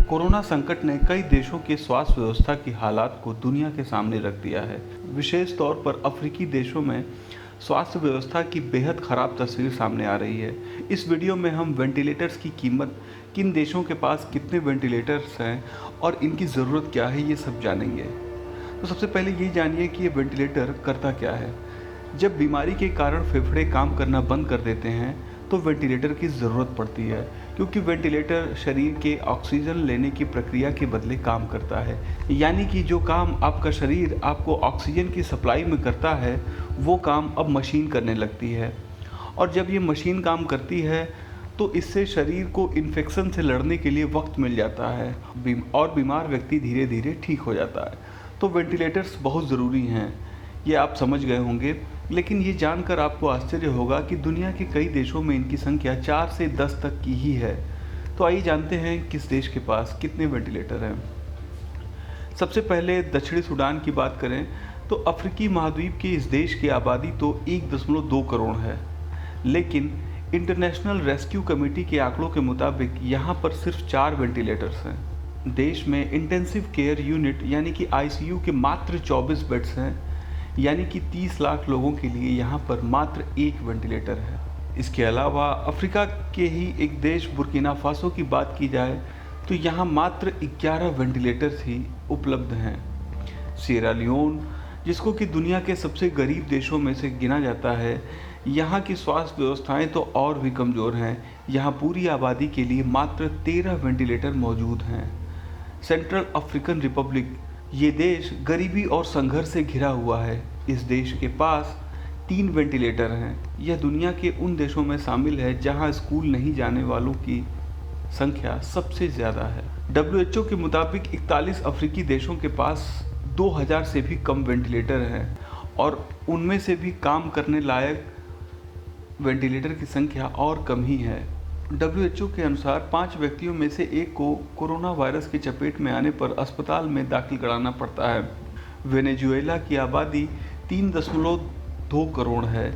Corona संकट ने कई देशों के स्वास्थ्य व्यवस्था की हालात को दुनिया के सामने रख दिया है। विशेष तौर पर अफ्रीकी देशों में स्वास्थ्य व्यवस्था की बेहद खराब तस्वीर सामने आ रही है। इस वीडियो में हम वेंटिलेटर्स की कीमत, किन देशों के पास कितने वेंटिलेटर्स हैं और इनकी ज़रूरत क्या है, ये सब जानेंगे। तो सबसे पहले ये जानिए कि ये वेंटिलेटर करता क्या है। जब बीमारी के कारण फेफड़े काम करना बंद कर देते हैं तो वेंटिलेटर की ज़रूरत पड़ती है, क्योंकि वेंटिलेटर शरीर के ऑक्सीजन लेने की प्रक्रिया के बदले काम करता है। यानी कि जो काम आपका शरीर आपको ऑक्सीजन की सप्लाई में करता है, वो काम अब मशीन करने लगती है। और जब ये मशीन काम करती है तो इससे शरीर को इन्फेक्शन से लड़ने के लिए वक्त मिल जाता है और बीमार व्यक्ति धीरे धीरे ठीक हो जाता है। तो वेंटिलेटर्स बहुत ज़रूरी हैं, ये आप समझ गए होंगे। लेकिन ये जानकर आपको आश्चर्य होगा कि दुनिया के कई देशों में इनकी संख्या 4 से 10 तक की ही है। तो आइए जानते हैं किस देश के पास कितने वेंटिलेटर हैं। सबसे पहले दक्षिणी सूडान की बात करें तो अफ्रीकी महाद्वीप के इस देश की आबादी तो 1.2 करोड़ है, लेकिन इंटरनेशनल रेस्क्यू कमेटी के आंकड़ों के मुताबिक यहाँ पर सिर्फ 4 वेंटिलेटर्स हैं। देश में इंटेंसिव केयर यूनिट यानी कि ICU के मात्र 24 बेड्स हैं, यानी कि 30 लाख लोगों के लिए यहाँ पर मात्र 1 वेंटिलेटर है। इसके अलावा अफ्रीका के ही एक देश बुर्किना फासो की बात की जाए तो यहाँ मात्र 11 वेंटिलेटर्स ही उपलब्ध हैं। सिएरा लियोन, जिसको कि दुनिया के सबसे गरीब देशों में से गिना जाता है, यहाँ की स्वास्थ्य व्यवस्थाएं तो और भी कमज़ोर हैं। यहाँ पूरी आबादी के लिए मात्र 13 वेंटिलेटर मौजूद हैं। सेंट्रल अफ्रीकन रिपब्लिक, ये देश गरीबी और संघर्ष से घिरा हुआ है। इस देश के पास 3 वेंटिलेटर हैं। यह दुनिया के उन देशों में शामिल है जहां स्कूल नहीं जाने वालों की संख्या सबसे ज़्यादा है। WHO के मुताबिक 41 अफ्रीकी देशों के पास 2000 से भी कम वेंटिलेटर हैं और उनमें से भी काम करने लायक वेंटिलेटर की संख्या और कम ही है। WHO के अनुसार 5 व्यक्तियों में से एक को कोरोना वायरस की चपेट में आने पर अस्पताल में दाखिल कराना पड़ता है। वेनेजुएला की आबादी 3.2 करोड़ है,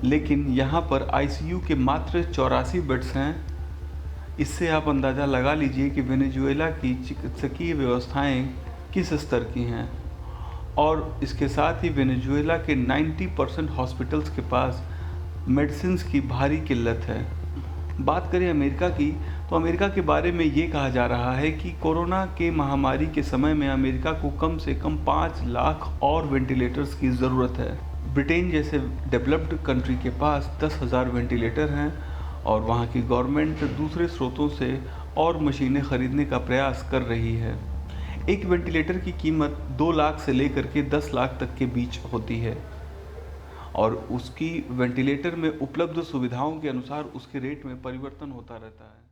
लेकिन यहाँ पर ICU के मात्र 84 बेड्स हैं। इससे आप अंदाज़ा लगा लीजिए कि वेनेजुएला की चिकित्सकीय व्यवस्थाएं किस स्तर की हैं। और इसके साथ ही वेनेजुएला के 90% हॉस्पिटल्स के पास मेडिसिन की भारी किल्लत है। बात करें अमेरिका की तो अमेरिका के बारे में ये कहा जा रहा है कि कोरोना के महामारी के समय में अमेरिका को कम से कम 5 लाख और वेंटिलेटर्स की ज़रूरत है। ब्रिटेन जैसे डेवलप्ड कंट्री के पास 10,000 वेंटिलेटर हैं और वहाँ की गवर्नमेंट दूसरे स्रोतों से और मशीनें खरीदने का प्रयास कर रही है। एक वेंटिलेटर की कीमत 2 लाख से लेकर के 10 लाख तक के बीच होती है और उसकी वेंटिलेटर में उपलब्ध सुविधाओं के अनुसार उसके रेट में परिवर्तन होता रहता है।